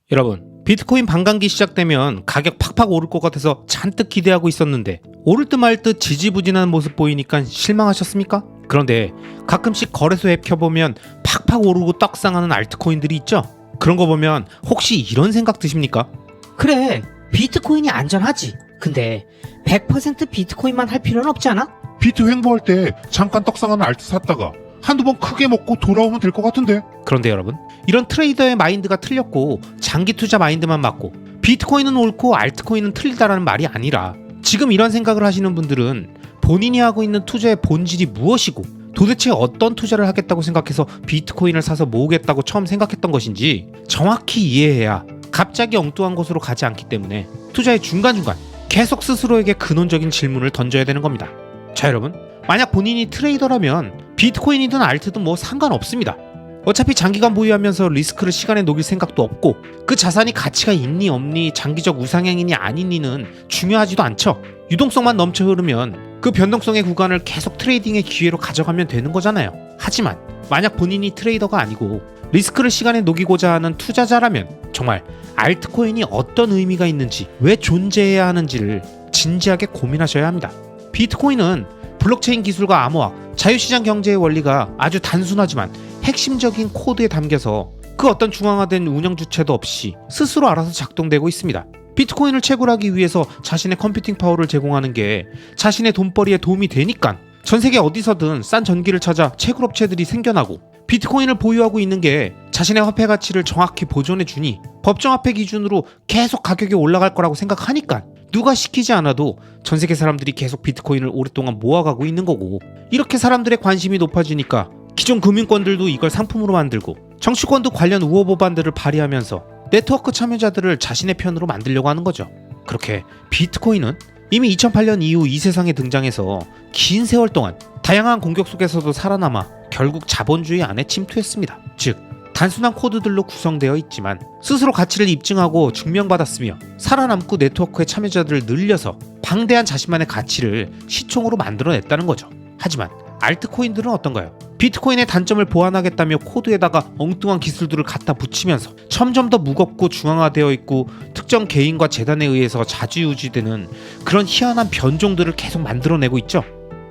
여러분, 비트코인 반감기 시작되면 가격 팍팍 오를 것 같아서 잔뜩 기대하고 있었는데 오를 듯 말 듯 지지부진한 모습 보이니까 실망하셨습니까? 그런데 가끔씩 거래소 앱 켜보면 팍팍 오르고 떡상하는 알트코인들이 있죠? 그런 거 보면 혹시 이런 생각 드십니까? 그래, 비트코인이 안전하지. 근데 100% 비트코인만 할 필요는 없지 않아? 비트 횡보할 때 잠깐 떡상하는 알트 샀다가 한두 번 크게 먹고 돌아오면 될 것 같은데. 그런데 여러분, 이런 트레이더의 마인드가 틀렸고 장기 투자 마인드만 맞고 비트코인은 옳고 알트코인은 틀리다라는 말이 아니라 지금 이런 생각을 하시는 분들은 본인이 하고 있는 투자의 본질이 무엇이고 도대체 어떤 투자를 하겠다고 생각해서 비트코인을 사서 모으겠다고 처음 생각했던 것인지 정확히 이해해야 갑자기 엉뚱한 곳으로 가지 않기 때문에 투자의 중간중간 계속 스스로에게 근원적인 질문을 던져야 되는 겁니다. 자, 여러분, 만약 본인이 트레이더라면 비트코인이든 알트든 뭐 상관없습니다. 어차피 장기간 보유하면서 리스크를 시간에 녹일 생각도 없고 그 자산이 가치가 있니 없니 장기적 우상향이니 아니니는 중요하지도 않죠. 유동성만 넘쳐 흐르면 그 변동성의 구간을 계속 트레이딩의 기회로 가져가면 되는 거잖아요. 하지만 만약 본인이 트레이더가 아니고 리스크를 시간에 녹이고자 하는 투자자라면 정말 알트코인이 어떤 의미가 있는지 왜 존재해야 하는지를 진지하게 고민하셔야 합니다. 비트코인은 블록체인 기술과 암호학, 자유시장 경제의 원리가 아주 단순하지만 핵심적인 코드에 담겨서 그 어떤 중앙화된 운영 주체도 없이 스스로 알아서 작동되고 있습니다. 비트코인을 채굴하기 위해서 자신의 컴퓨팅 파워를 제공하는 게 자신의 돈벌이에 도움이 되니까 전 세계 어디서든 싼 전기를 찾아 채굴업체들이 생겨나고 비트코인을 보유하고 있는 게 자신의 화폐 가치를 정확히 보존해 주니 법정화폐 기준으로 계속 가격이 올라갈 거라고 생각하니까 누가 시키지 않아도 전 세계 사람들이 계속 비트코인을 오랫동안 모아가고 있는 거고, 이렇게 사람들의 관심이 높아지니까 기존 금융권들도 이걸 상품으로 만들고 정치권도 관련 우호 법안들을 발의하면서 네트워크 참여자들을 자신의 편으로 만들려고 하는 거죠. 그렇게 비트코인은 이미 2008년 이후 이 세상에 등장해서 긴 세월 동안 다양한 공격 속에서도 살아남아 결국 자본주의 안에 침투했습니다. 즉, 단순한 코드들로 구성되어 있지만 스스로 가치를 입증하고 증명받았으며 살아남고 네트워크의 참여자들을 늘려서 방대한 자신만의 가치를 시총으로 만들어냈다는 거죠. 하지만 알트코인들은 어떤가요? 비트코인의 단점을 보완하겠다며 코드에다가 엉뚱한 기술들을 갖다 붙이면서 점점 더 무겁고 중앙화되어 있고 특정 개인과 재단에 의해서 자주유지되는 그런 희한한 변종들을 계속 만들어내고 있죠.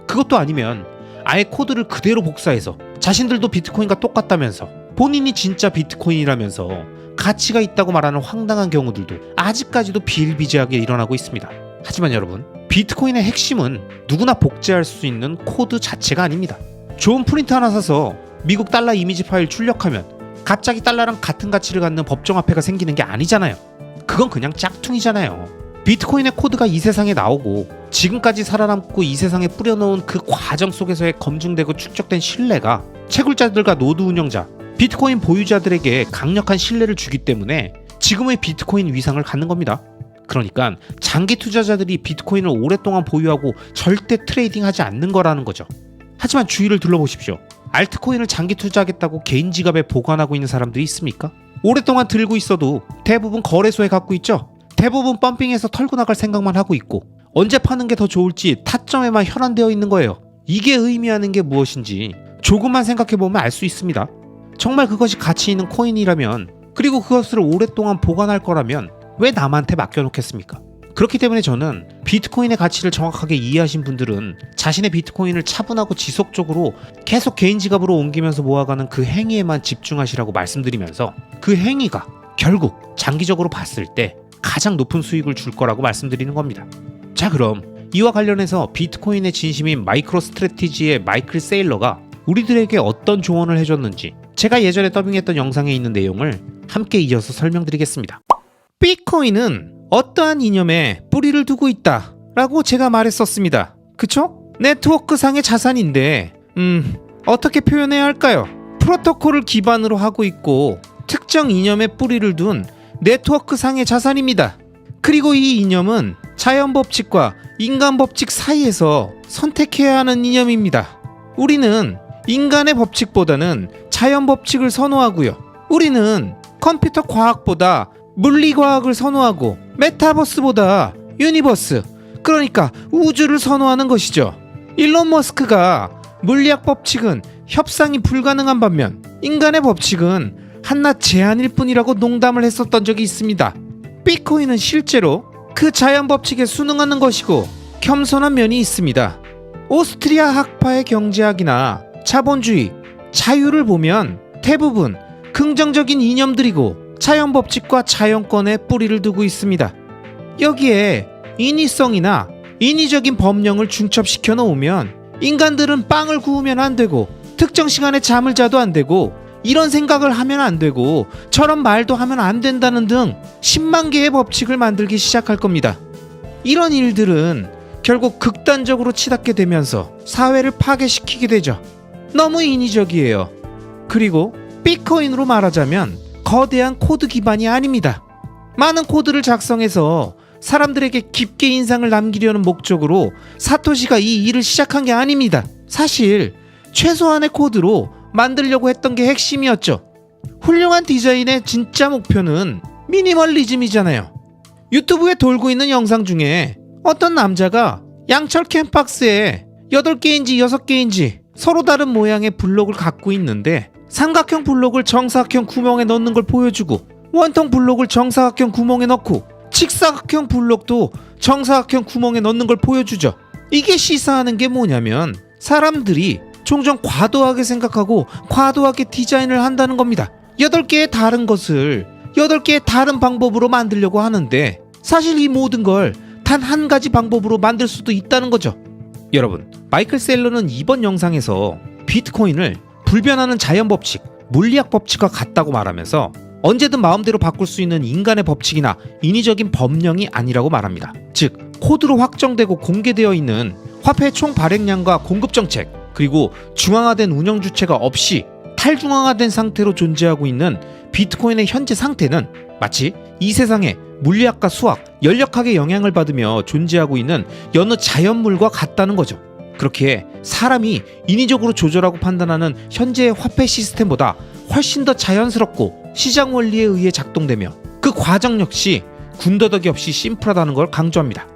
그것도 아니면 아예 코드를 그대로 복사해서 자신들도 비트코인과 똑같다면서 본인이 진짜 비트코인이라면서 가치가 있다고 말하는 황당한 경우들도 아직까지도 비일비재하게 일어나고 있습니다. 하지만 여러분, 비트코인의 핵심은 누구나 복제할 수 있는 코드 자체가 아닙니다. 좋은 프린트 하나 사서 미국 달러 이미지 파일 출력하면 갑자기 달러랑 같은 가치를 갖는 법정화폐가 생기는 게 아니잖아요. 그건 그냥 짝퉁이잖아요. 비트코인의 코드가 이 세상에 나오고 지금까지 살아남고 이 세상에 뿌려놓은 그 과정 속에서의 검증되고 축적된 신뢰가 채굴자들과 노드 운영자, 비트코인 보유자들에게 강력한 신뢰를 주기 때문에 지금의 비트코인 위상을 갖는 겁니다. 그러니까 장기 투자자들이 비트코인을 오랫동안 보유하고 절대 트레이딩하지 않는 거라는 거죠. 하지만 주위를 둘러보십시오. 알트코인을 장기 투자하겠다고 개인 지갑에 보관하고 있는 사람들이 있습니까? 오랫동안 들고 있어도 대부분 거래소에 갖고 있죠. 대부분 펌핑해서 털고 나갈 생각만 하고 있고 언제 파는 게 더 좋을지 타점에만 혈안되어 있는 거예요. 이게 의미하는 게 무엇인지 조금만 생각해보면 알 수 있습니다. 정말 그것이 가치 있는 코인이라면, 그리고 그것을 오랫동안 보관할 거라면 왜 남한테 맡겨놓겠습니까? 그렇기 때문에 저는 비트코인의 가치를 정확하게 이해하신 분들은 자신의 비트코인을 차분하고 지속적으로 계속 개인 지갑으로 옮기면서 모아가는 그 행위에만 집중하시라고 말씀드리면서 그 행위가 결국 장기적으로 봤을 때 가장 높은 수익을 줄 거라고 말씀드리는 겁니다. 자, 그럼 이와 관련해서 비트코인의 진심인 마이크로 스트래티지의 마이클 세일러가 우리들에게 어떤 조언을 해줬는지 제가 예전에 더빙했던 영상에 있는 내용을 함께 이어서 설명드리겠습니다. 비트코인은 어떠한 이념에 뿌리를 두고 있다 라고 제가 말했었습니다. 그쵸? 네트워크상의 자산인데 어떻게 표현해야 할까요? 프로토콜을 기반으로 하고 있고 특정 이념에 뿌리를 둔 네트워크상의 자산입니다. 그리고 이 이념은 자연 법칙과 인간 법칙 사이에서 선택해야 하는 이념입니다. 우리는 인간의 법칙보다는 자연 법칙을 선호하고요. 우리는 컴퓨터 과학보다 물리과학을 선호하고 메타버스보다 유니버스, 그러니까 우주를 선호하는 것이죠. 일론 머스크가 물리학 법칙은 협상이 불가능한 반면 인간의 법칙은 한낱 제안일 뿐이라고 농담을 했었던 적이 있습니다. 비트코인은 실제로 그 자연 법칙에 순응하는 것이고 겸손한 면이 있습니다. 오스트리아 학파의 경제학이나 자본주의, 자유를 보면 대부분 긍정적인 이념들이고 자연 법칙과 자연권에 뿌리를 두고 있습니다. 여기에 인위성이나 인위적인 법령을 중첩시켜 놓으면 인간들은 빵을 구우면 안 되고 특정 시간에 잠을 자도 안 되고 이런 생각을 하면 안 되고 저런 말도 하면 안 된다는 등 10만 개의 법칙을 만들기 시작할 겁니다. 이런 일들은 결국 극단적으로 치닫게 되면서 사회를 파괴시키게 되죠. 너무 인위적이에요. 그리고 비트코인으로 말하자면 거대한 코드 기반이 아닙니다. 많은 코드를 작성해서 사람들에게 깊게 인상을 남기려는 목적으로 사토시가 이 일을 시작한 게 아닙니다. 사실 최소한의 코드로 만들려고 했던 게 핵심이었죠. 훌륭한 디자인의 진짜 목표는 미니멀리즘이잖아요. 유튜브에 돌고 있는 영상 중에 어떤 남자가 양철 캔박스에 8개인지 6개인지 서로 다른 모양의 블록을 갖고 있는데 삼각형 블록을 정사각형 구멍에 넣는 걸 보여주고 원통 블록을 정사각형 구멍에 넣고 직사각형 블록도 정사각형 구멍에 넣는 걸 보여주죠. 이게 시사하는 게 뭐냐면 사람들이 종종 과도하게 생각하고 과도하게 디자인을 한다는 겁니다. 8개의 다른 것을 8개의 다른 방법으로 만들려고 하는데 사실 이 모든 걸 단 한 가지 방법으로 만들 수도 있다는 거죠. 여러분, 마이클 셀러는 이번 영상에서 비트코인을 불변하는 자연 법칙, 물리학 법칙과 같다고 말하면서 언제든 마음대로 바꿀 수 있는 인간의 법칙이나 인위적인 법령이 아니라고 말합니다. 즉, 코드로 확정되고 공개되어 있는 화폐의 총 발행량과 공급 정책, 그리고 중앙화된 운영 주체가 없이 탈중앙화된 상태로 존재하고 있는 비트코인의 현재 상태는 마치 이 세상에 물리학과 수학, 연력학의 영향을 받으며 존재하고 있는 여느 자연물과 같다는 거죠. 그렇게 사람이 인위적으로 조절하고 판단하는 현재의 화폐 시스템보다 훨씬 더 자연스럽고 시장 원리에 의해 작동되며 그 과정 역시 군더더기 없이 심플하다는 걸 강조합니다.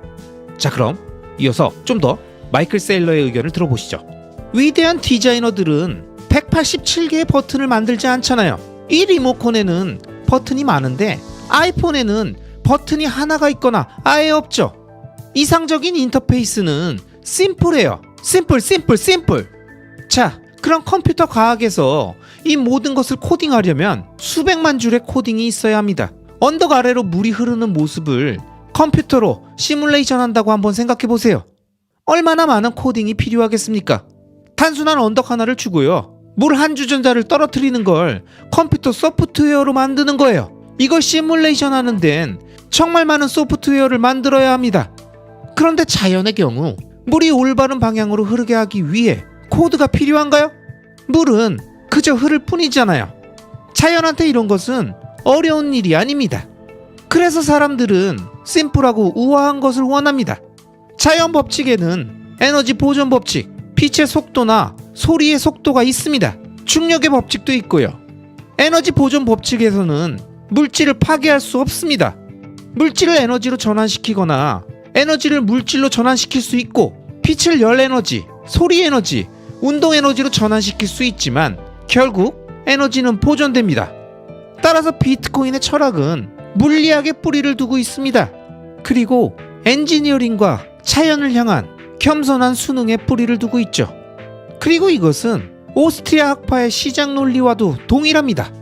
자, 그럼 이어서 좀 더 마이클 셀러의 의견을 들어보시죠. 위대한 디자이너들은 187개의 버튼을 만들지 않잖아요. 이 리모컨에는 버튼이 많은데 아이폰에는 버튼이 하나가 있거나 아예 없죠. 이상적인 인터페이스는 심플해요. 심플. 자, 그럼 컴퓨터 과학에서 이 모든 것을 코딩하려면 수백만 줄의 코딩이 있어야 합니다. 언덕 아래로 물이 흐르는 모습을 컴퓨터로 시뮬레이션 한다고 한번 생각해 보세요. 얼마나 많은 코딩이 필요하겠습니까? 단순한 언덕 하나를 주고요. 물 한 주전자를 떨어뜨리는 걸 컴퓨터 소프트웨어로 만드는 거예요. 이걸 시뮬레이션 하는 데는 정말 많은 소프트웨어를 만들어야 합니다. 그런데 자연의 경우 물이 올바른 방향으로 흐르게 하기 위해 코드가 필요한가요? 물은 그저 흐를 뿐이잖아요. 자연한테 이런 것은 어려운 일이 아닙니다. 그래서 사람들은 심플하고 우아한 것을 원합니다. 자연 법칙에는 에너지 보존 법칙, 빛의 속도나 소리의 속도가 있습니다. 중력의 법칙도 있고요. 에너지 보존 법칙에서는 물질을 파괴할 수 없습니다. 물질을 에너지로 전환시키거나 에너지를 물질로 전환시킬 수 있고 빛을 열 에너지, 소리 에너지, 운동 에너지로 전환시킬 수 있지만 결국 에너지는 보존됩니다. 따라서 비트코인의 철학은 물리학에 뿌리를 두고 있습니다. 그리고 엔지니어링과 자연을 향한 겸손한 수능에 뿌리를 두고 있죠. 그리고 이것은 오스트리아 학파의 시장 논리와도 동일합니다.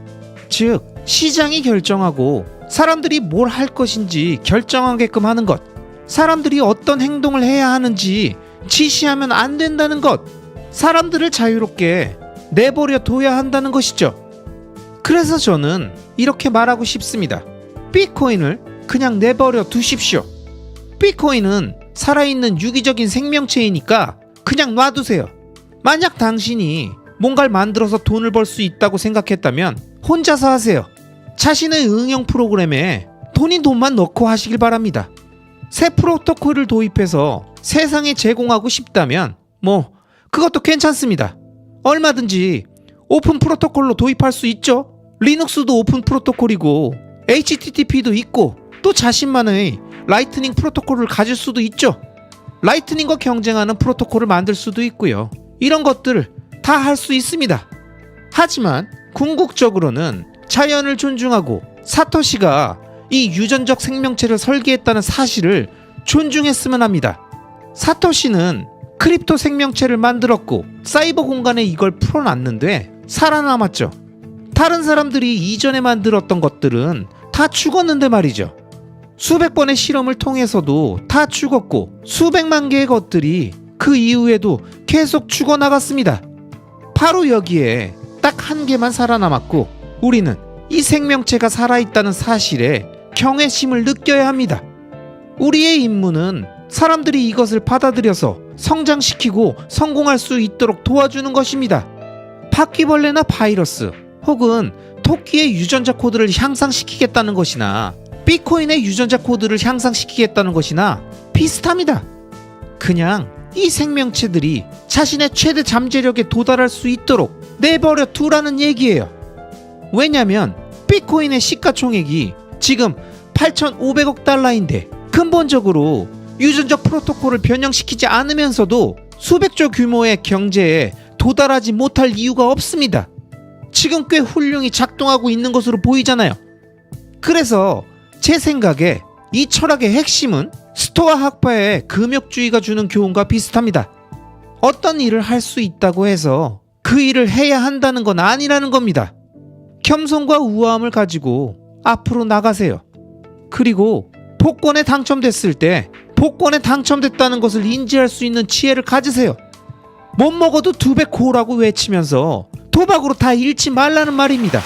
즉, 시장이 결정하고 사람들이 뭘 할 것인지 결정하게끔 하는 것, 사람들이 어떤 행동을 해야 하는지 지시하면 안 된다는 것, 사람들을 자유롭게 내버려 둬야 한다는 것이죠. 그래서 저는 이렇게 말하고 싶습니다. 비트코인을 그냥 내버려 두십시오. 비트코인은 살아있는 유기적인 생명체이니까 그냥 놔두세요. 만약 당신이 뭔가를 만들어서 돈을 벌 수 있다고 생각했다면 혼자서 하세요. 자신의 응용 프로그램에 돈만 넣고 하시길 바랍니다. 새 프로토콜을 도입해서 세상에 제공하고 싶다면 그것도 괜찮습니다. 얼마든지 오픈 프로토콜로 도입할 수 있죠. 리눅스도 오픈 프로토콜이고 HTTP도 있고 또 자신만의 라이트닝 프로토콜을 가질 수도 있죠. 라이트닝과 경쟁하는 프로토콜을 만들 수도 있고요. 이런 것들을 다 할 수 있습니다. 하지만 궁극적으로는 자연을 존중하고 사토시가 이 유전적 생명체를 설계했다는 사실을 존중했으면 합니다. 사토시는 크립토 생명체를 만들었고 사이버 공간에 이걸 풀어놨는데 살아남았죠. 다른 사람들이 이전에 만들었던 것들은 다 죽었는데 말이죠. 수백 번의 실험을 통해서도 다 죽었고 수백만 개의 것들이 그 이후에도 계속 죽어나갔습니다. 바로 여기에 딱 한 개만 살아남았고 우리는 이 생명체가 살아있다는 사실에 경외심을 느껴야 합니다. 우리의 임무는 사람들이 이것을 받아들여서 성장시키고 성공할 수 있도록 도와주는 것입니다. 바퀴벌레나 바이러스 혹은 토끼의 유전자 코드를 향상시키겠다는 것이나 비트코인의 유전자 코드를 향상시키겠다는 것이나 비슷합니다. 그냥 이 생명체들이 자신의 최대 잠재력에 도달할 수 있도록 내버려 두라는 얘기예요. 왜냐면 비트코인의 시가총액이 지금 8,500억 달러인데 근본적으로 유전적 프로토콜을 변형시키지 않으면서도 수백조 규모의 경제에 도달하지 못할 이유가 없습니다. 지금 꽤 훌륭히 작동하고 있는 것으로 보이잖아요. 그래서 제 생각에 이 철학의 핵심은 스토아 학파의 금욕주의가 주는 교훈과 비슷합니다. 어떤 일을 할 수 있다고 해서 그 일을 해야 한다는 건 아니라는 겁니다. 겸손과 우아함을 가지고 앞으로 나가세요. 그리고 복권에 당첨됐을 때 복권에 당첨됐다는 것을 인지할 수 있는 지혜를 가지세요. 못 먹어도 2배 코라고 외치면서 도박으로 다 잃지 말라는 말입니다.